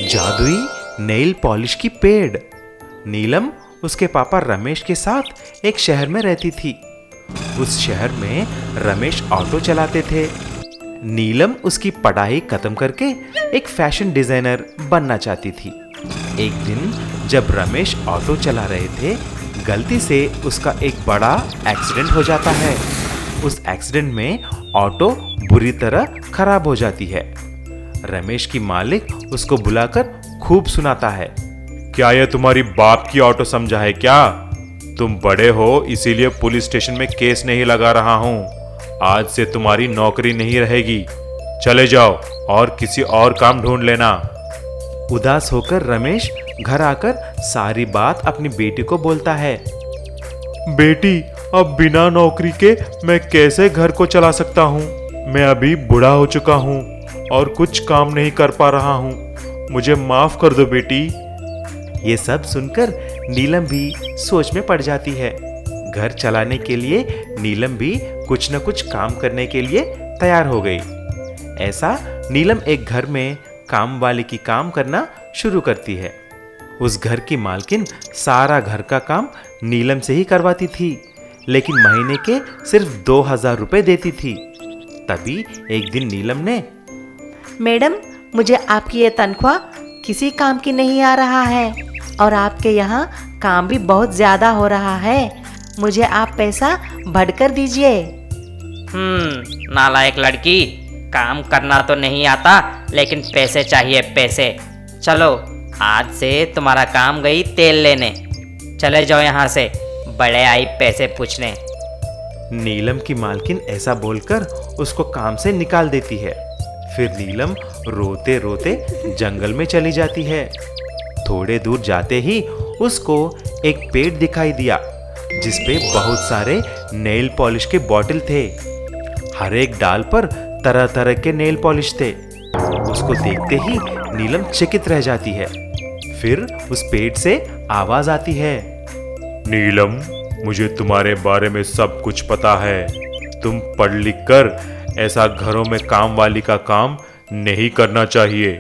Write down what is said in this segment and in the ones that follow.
जादुई nail polish की पेड़। नीलम उसके पापा रमेश के साथ एक शहर में रहती थी। उस शहर में रमेश ऑटो चलाते थे। नीलम उसकी पढ़ाई खत्म करके एक फैशन डिजाइनर बनना चाहती थी। एक दिन जब रमेश ऑटो चला रहे थे, गलती से उसका एक बड़ा एक्सीडेंट हो जाता है। उस एक्सीडेंट में ऑटो बुरी तरह खराब हो जाती है। रमेश की मालिक उसको बुलाकर खूब सुनाता है। क्या यह तुम्हारी बाप की ऑटो समझा है क्या? तुम बड़े हो इसीलिए पुलिस स्टेशन में केस नहीं लगा रहा हूँ। आज से तुम्हारी नौकरी नहीं रहेगी। चले जाओ और किसी और काम ढूंढ लेना। उदास होकर रमेश घर आकर सारी बात अपनी बेटी को बोलता है। बेटी, अब बिना नौकरी के मैं कैसे घर को चला सकता हूँ? मैं अभी बूढ़ा हो चुका हूँ और कुछ काम नहीं कर पा रहा हूँ। मुझे माफ कर दो बेटी। ये सब सुनकर नीलम भी सोच में पड़ जाती है। घर चलाने के लिए नीलम भी कुछ न कुछ काम करने के लिए तैयार हो गई। ऐसा नीलम एक घर में काम वाली की काम करना शुरू करती है। उस घर की मालकिन सारा घर का काम नीलम से ही करवाती थी, लेकिन महीने के सिर्फ 2000 रुपए देती थी। तभी एक दिन नीलम ने, मैडम, मुझे आपकी ये तनख्वाह किसी काम की नहीं आ रहा है और आपके यहाँ काम भी बहुत ज़्यादा हो रहा है। मुझे आप पैसा बढ़कर दीजिए। नालायक लड़की, काम करना तो नहीं आता लेकिन पैसे चाहिए, पैसे। चलो, आज से तुम्हारा काम गई तेल लेने। चले जाओ यहाँ से, बड़े आई पैसे पूछने। नीलम की मालकिन ऐसा बोलकर उसको काम से निकाल देती है। फिर नीलम रोते रोते जंगल में चली जाती है। थोड़े दूर जाते ही उसको एक पेड़ दिखाई दिया जिसपे बहुत सारे नेल पॉलिश के बॉटल थे। हर एक डाल पर तरह तरह के नेल पॉलिश थे। उसको देखते ही नीलम चकित रह जाती है। फिर उस पेड़ से आवाज आती है। नीलम, मुझे तुम्हारे बारे में सब कुछ पता है। तुम पढ़ लिख कर ऐसा घरों में काम वाली का काम नहीं करना चाहिए।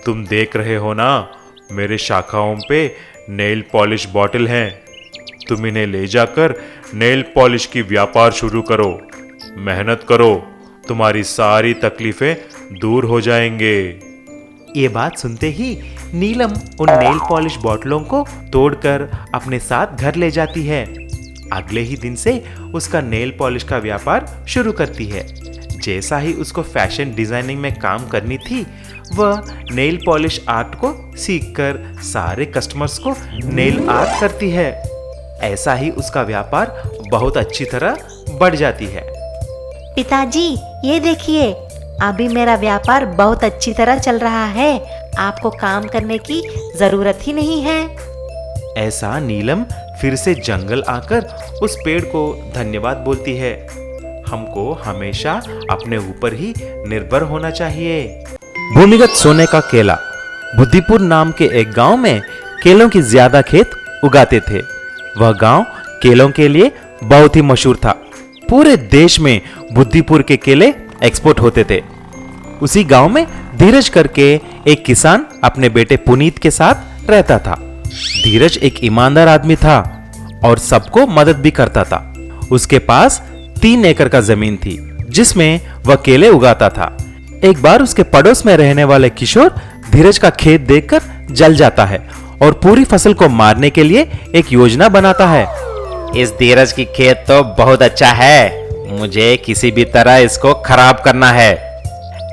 तुम देख रहे हो ना, मेरे शाखाओं पे नेल पॉलिश बॉटल हैं। तुम इन्हें ले जाकर नेल पॉलिश की व्यापार शुरू करो। मेहनत करो, तुम्हारी सारी तकलीफें दूर हो जाएंगे। ये बात सुनते ही नीलम उन नेल पॉलिश बॉटलों को तोड़कर अपने साथ घर ले जाती है। अगले ही दिन से उसका नेल पॉलिश का व्यापार शुरू करती है। जैसा ही उसको फैशन डिजाइनिंग में काम करनी थी, वह नेल पॉलिश आर्ट को सीखकर सारे कस्टमर्स को नेल आर्ट करती है। ऐसा ही उसका व्यापार बहुत अच्छी तरह बढ़ जाती है। पिताजी, ये देखिए, अभी मेरा व्यापार बहुत अच्छी तरह चल रहा है। आपको काम करने की जरूरत ही नहीं है। ऐसा नीलम फिर से जंगल आकर उस पेड़ को धन्यवाद बोलती है। हमको हमेशा अपने ऊपर ही निर्भर होना चाहिए। भूमिगत सोने का केला। बुद्धिपुर नाम के एक गांव में केलों की ज्यादा खेत उगाते थे। वह गांव केलों के लिए बहुत ही मशहूर था। पूरे देश में बुद्धिपुर के केले एक्सपोर्ट होते थे। उसी गांव में धीरज करके एक किसान अपने बेटे पुनीत के साथ रहता था। धीरज एक ईमानदार आदमी था और सबको मदद भी करता था। उसके पास 3 एकड़ का जमीन थी जिसमें वह केले उगाता था। एक बार उसके पड़ोस में रहने वाले किशोर धीरज का खेत देखकर जल जाता है और पूरी फसल को मारने के लिए एक योजना बनाता है। इस धीरज की खेत तो बहुत अच्छा है, मुझे किसी भी तरह इसको खराब करना है।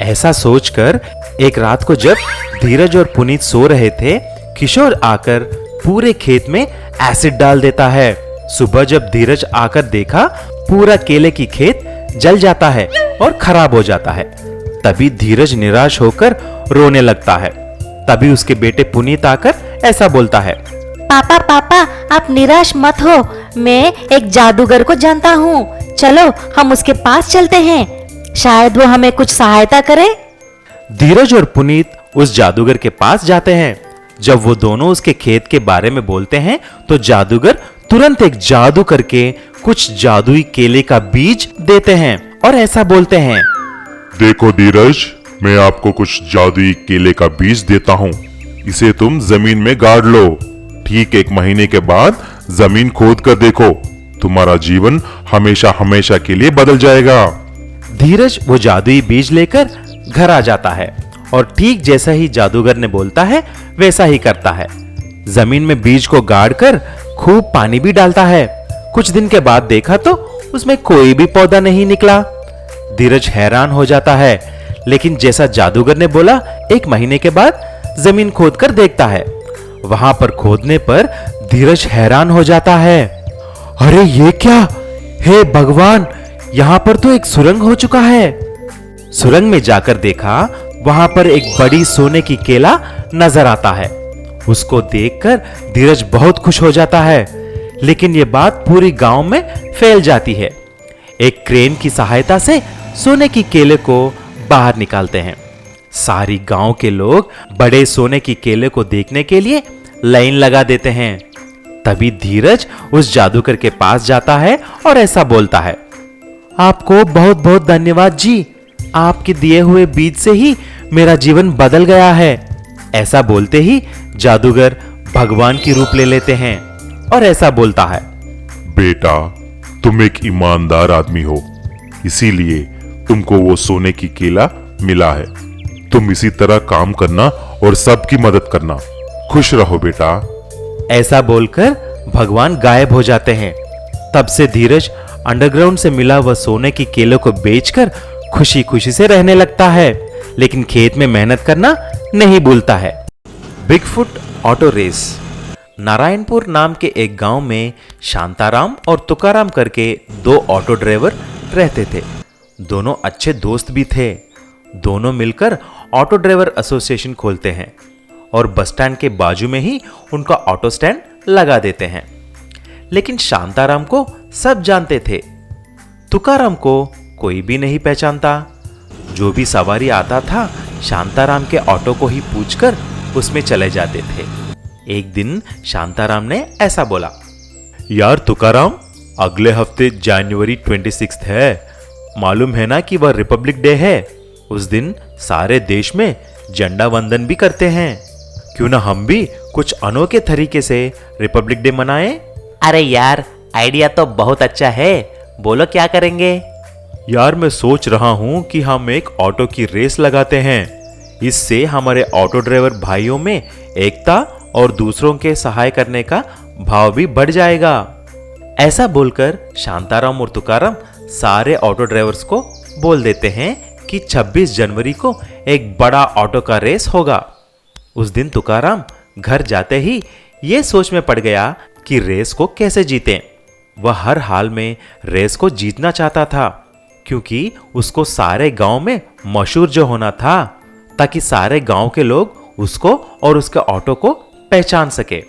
ऐसा सोचकर एक रात को जब धीरज और पुनीत सो रहे थे, किशोर आकर पूरे खेत में एसिड डाल देता है। सुबह जब धीरज आकर देखा, पूरा केले की खेत जल जाता है और खराब हो जाता है। तभी धीरज निराश होकर रोने लगता है। तभी उसके बेटे पुनीत आकर ऐसा बोलता है। पापा पापा, आप निराश मत हो, मैं एक जादूगर को जानता हूँ। चलो हम उसके पास चलते हैं, शायद वो हमें कुछ सहायता करे। धीरज और पुनीत उस जादूगर के पास जाते हैं। जब वो दोनों उसके खेत के बारे में बोलते हैं तो जादूगर तुरंत एक जादू करके कुछ जादुई केले का बीज देते हैं और ऐसा बोलते हैं। देखो धीरज, मैं आपको कुछ जादुई केले का बीज देता हूँ। इसे तुम जमीन में गाड़ लो। ठीक 1 महीने के बाद जमीन खोद कर देखो, तुम्हारा जीवन हमेशा हमेशा के लिए बदल जाएगा। धीरज वो जादुई बीज लेकर घर आ जाता है और ठीक जैसा ही जादूगर ने बोलता है वैसा ही करता है। जमीन में बीज को गाड़कर खूब पानी भी डालता है। कुछ दिन के बाद देखा तो उसमें कोई भी पौधा नहीं निकला। धीरज हैरान हो जाता है, लेकिन जैसा जादूगर ने बोला 1 महीने के बाद जमीन खोद कर देखता है। वहां पर खोदने पर धीरज हैरान हो जाता है। अरे ये क्या? हे भगवान, यहां पर तो एक सुरंग हो चुका है। सुरंग में जाकर देखा, वहां पर एक बड़ी सोने की केला नजर आता है। उसको देखकर धीरज बहुत खुश हो जाता है, लेकिन यह बात पूरी गांव में फैल जाती है। एक क्रेन की सहायता से सोने की केले को बाहर निकालते हैं। सारी गांव के लोग बड़े सोने की केले को देखने के लिए लाइन लगा देते हैं। तभी धीरज उस जादूगर के पास जाता है और ऐसा बोलता है, आपको बहुत बहुत धन्यवाद जी, आपके दिए हुए बीज से ही मेरा जीवन बदल गया है। ऐसा बोलते ही जादूगर भगवान की रूप ले लेते हैं और ऐसा बोलता है, बेटा, तुम एक ईमानदार आदमी हो, इसीलिए तुमको वो सोने की केला मिला है। तुम इसी तरह काम करना और सबकी मदद करना। खुश रहो बेटा। ऐसा बोलकर भगवान गायब हो जाते हैं। तब से धीरज अंडरग्राउंड से मिला वह सोने की केलों को बेचकर खुशी खुशी से रहने लगता है, लेकिन खेत में मेहनत करना नहीं भूलता है। Bigfoot auto race. नारायणपुर नाम के एक गांव में शांताराम और तुकाराम करके 2 ऑटो ड्राइवर रहते थे। दोनों अच्छे दोस्त भी थे। दोनों मिलकर ऑटो ड्राइवर एसोसिएशन खोलते हैं और बस स्टैंड के बाजू में ही उनका ऑटो स्टैंड लगा देते हैं। लेकिन शांताराम को सब जानते थे, तुकाराम को कोई भी नहीं पहचानता। जो भी सवारी आता था शांताराम के ऑटो को ही पूछकर उसमें चले जाते थे। एक दिन शांताराम ने ऐसा बोला, यार तुकाराम, अगले हफ्ते जनवरी 26 है। मालूम है ना कि वह रिपब्लिक डे है। उस दिन सारे देश में झंडा वंदन भी करते हैं। क्यों ना हम भी कुछ अनोखे तरीके से रिपब्लिक डे मनाएं? अरे यार, आइडिया तो बहुत अच्छा है, बोलो क्या करेंगे? यार मैं सोच रहा हूं कि हम एक ऑटो की रेस लगाते हैं। इससे हमारे ऑटो ड्राइवर भाइयों में एकता और दूसरों के सहाय करने का भाव भी बढ़ जाएगा। ऐसा बोलकर शांताराम और तुकाराम सारे ऑटो ड्राइवर्स को बोल देते हैं कि 26 जनवरी को एक बड़ा ऑटो का रेस होगा। उस दिन तुकाराम घर जाते ही ये सोच में पड़ गया कि रेस को कैसे जीतें। वह हर हाल में रेस को जीतना चाहता था, क्योंकि उसको सारे गांव में मशहूर जो होना था, ताकि सारे गांव के लोग उसको और उसके ऑटो को पहचान सके।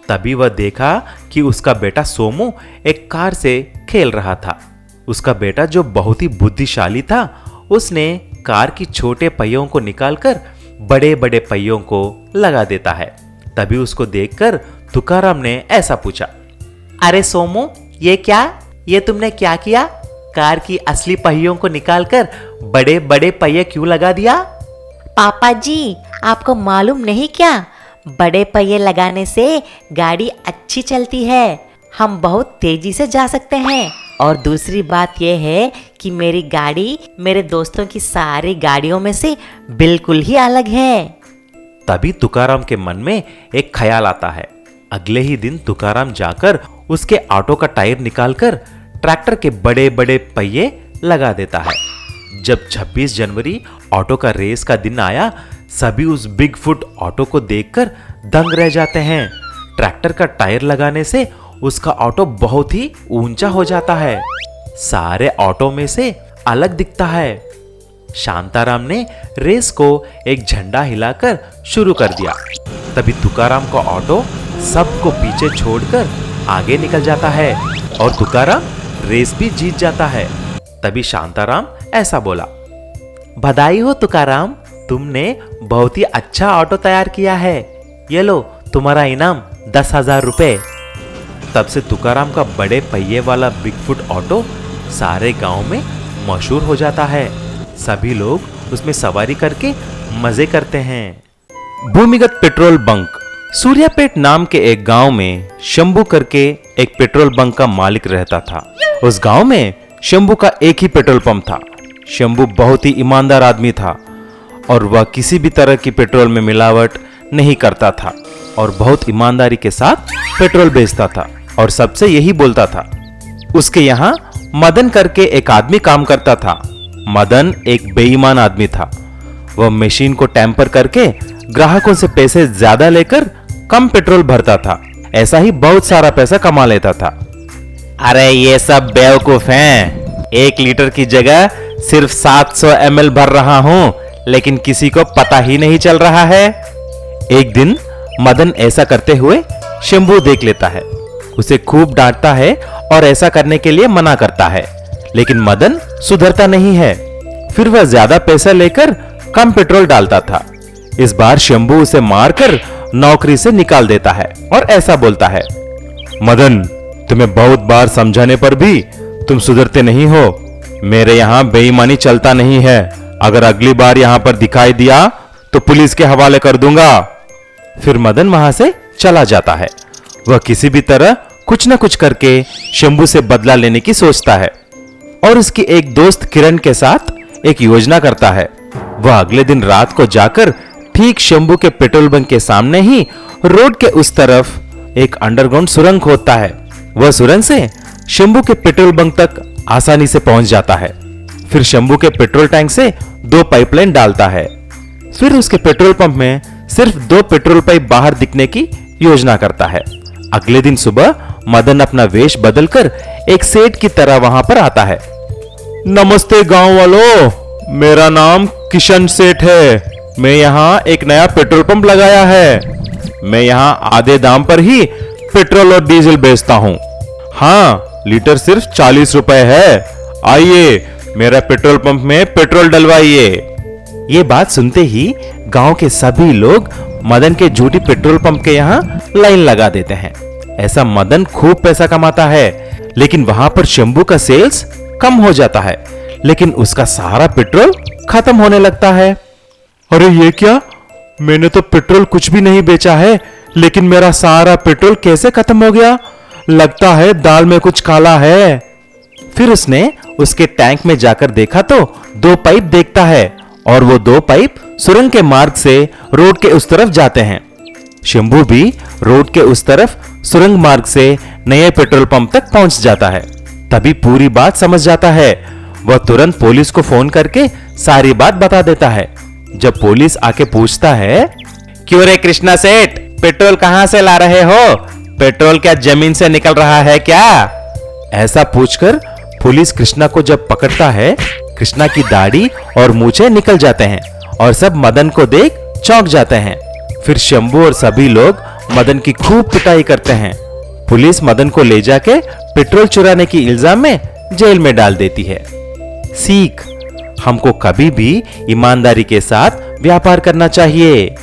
तभी वह देखा कि उसका बेटा सोमू एक कार से खेल रहा था। उसका बेटा जो बहुत ही बुद्धिशाली था, उसने कार की छोटे पहियों को निकालकर बड़े बड़े पहियों को लगा देता है। तभी उसको देखकर तुकाराम ने ऐसा पूछा, अरे सोमू, ये क्या? ये तुमने क्या किया? कार की असली पहियों को निकालकर बड़े बड़े पहिए क्यों लगा दिया? पापा जी, आपको मालूम नहीं क्या? बड़े पहिए लगाने से गाड़ी अच्छी चलती है, हम बहुत तेजी से जा सकते हैं। और दूसरी बात यह है कि मेरी गाड़ी मेरे दोस्तों की सारी गाड़ियों में से बिल्कुल ही अलग है। तभी तुकाराम के मन में एक ख्याल आता है। अगले ही दिन तुकाराम जाकर उसके ऑटो का टायर निकालकर ट्रैक्टर के बड़े बड़े पहिए लगा देता है। जब 26 जनवरी ऑटो का रेस का दिन आया, सभी उस बिगफुट ऑटो को देखकर दंग रह जाते हैं। ट्रैक्टर का टायर लगाने से उसका ऑटो बहुत ही ऊंचा हो जाता है, सारे ऑटो में से अलग दिखता है। शांताराम ने रेस को एक झंडा हिलाकर शुरू कर दिया। तभी तुकाराम का ऑटो सबको पीछे छोड़कर आगे निकल जाता है और तुकाराम रेस भी जीत जाता है। तभी शांताराम ऐसा बोला, बधाई हो तुकाराम, तुमने बहुत ही अच्छा ऑटो तैयार किया है। ये लो तुम्हारा इनाम 10,000 रुपए। तब से तुकाराम का बड़े पहिए वाला बिगफुट ऑटो सारे गांव में मशहूर हो जाता है। सभी लोग उसमें सवारी करके मजे करते हैं। भूमिगत पेट्रोल बंक। सूर्यापेट नाम के एक गांव में शंभू करके एक पेट्रोल बंक का मालिक रहता था। उस गांव में शंभू का एक ही पेट्रोल पंप था। शंभू बहुत ही ईमानदार आदमी था और वह किसी भी तरह की पेट्रोल में मिलावट नहीं करता था और बहुत ईमानदारी के साथ पेट्रोल बेचता था और सबसे यही बोलता था। उसके यहाँ मदन करके एक आदमी काम करता था। मदन एक बेईमान आदमी था। वह मशीन को टैंपर करके ग्राहकों से पैसे ज्यादा लेकर कम पेट्रोल भरता था। ऐसा ही बहुत सारा पैसा कमा लेता था। अरे ये सब बेवकूफ हैं। 1 लीटर की जगह सिर्फ 700 ml भर रहा हूं, लेकिन किसी को पता ही नहीं चल रहा है। एक दिन मदन ऐसा करते हुए शंभू देख लेता है। उसे खूब डांटता है और ऐसा करने के लिए मना करता है, लेकिन मदन सुधरता नहीं है। फिर वह ज्यादा पैसा लेकर कम पेट्रोल डालता था। इस बार शंभू उसे मारकर नौकरी से निकाल देता है और ऐसा बोलता है, मदन, तुम्हें बहुत बार समझाने पर भी तुम सुधरते नहीं हो। मेरे यहाँ बेईमानी चलता नहीं है। अगर अगली बार यहाँ पर दिखाई दिया तो पुलिस के हवाले कर दूंगा। फिर मदन वहां से चला जाता है। वह किसी भी तरह कुछ न कुछ करके शंभू से बदला लेने की सोचता है और उसकी एक दोस्त किरण के साथ एक योजना करता है। वह अगले दिन रात को जाकर ठीक शंभू के पेट्रोल बंक के सामने ही रोड के उस तरफ एक अंडरग्राउंड सुरंग खोदता है। वह सुरंग से शंभू के पेट्रोल बंक तक आसानी से पहुंच जाता है। फिर शंभू के पेट्रोल टैंक से 2 पाइपलाइन डालता है। फिर उसके पेट्रोल पंप में सिर्फ 2 पेट्रोल पाइप बाहर दिखने की योजना करता है। अगले दिन सुबह मदन अपना वेश बदलकर एक सेठ की तरह वहां पर आता है। नमस्ते गांव वालों, मेरा नाम किशन सेठ है। मैं यहाँ एक नया पेट्रोल पंप लगाया है। मैं यहाँ आधे दाम पर ही पेट्रोल और डीजल बेचता हूँ। हाँ, लीटर सिर्फ 40 रुपए है। आइए मेरा पेट्रोल पंप में पेट्रोल डलवाइए। ये बात सुनते ही गांव के सभी लोग मदन के झूठी पेट्रोल पंप के यहाँ लाइन लगा देते हैं। ऐसा मदन खूब पैसा कमाता है, लेकिन वहां पर शंभू का सेल्स कम हो जाता है, लेकिन उसका सारा पेट्रोल खत्म होने लगता है। अरे ये क्या, मैंने तो पेट्रोल कुछ भी नहीं बेचा है, लेकिन मेरा सारा पेट्रोल कैसे खत्म हो गया? लगता है दाल में कुछ काला है। फिर उसने उसके टैंक में जाकर देखा तो 2 पाइप देखता है और वो 2 पाइप सुरंग के मार्ग से रोड के उस तरफ जाते हैं। शंभू भी रोड के उस तरफ सुरंग मार्ग से नए पेट्रोल पंप तक पहुंच जाता है। तभी पूरी बात समझ जाता है। वह तुरंत पुलिस को फोन करके सारी बात बता देता है। जब पुलिस आके पूछता है, क्यों रे कृष्णा सेठ, पेट्रोल कहां से ला रहे हो? पेट्रोल क्या जमीन से निकल रहा है क्या? ऐसा पूछकर पुलिस कृष्णा को जब पकड़ता है, कृष्णा की दाढ़ी और मूछें निकल जाते हैं और सब मदन को देख चौंक जाते हैं। फिर शंभू और सभी लोग मदन की खूब पिटाई करते हैं। पुलिस मदन को ले जाके पेट्रोल चुराने की इल्जाम में जेल में डाल देती है। सीख, हमको कभी भी ईमानदारी के साथ व्यापार करना चाहिए।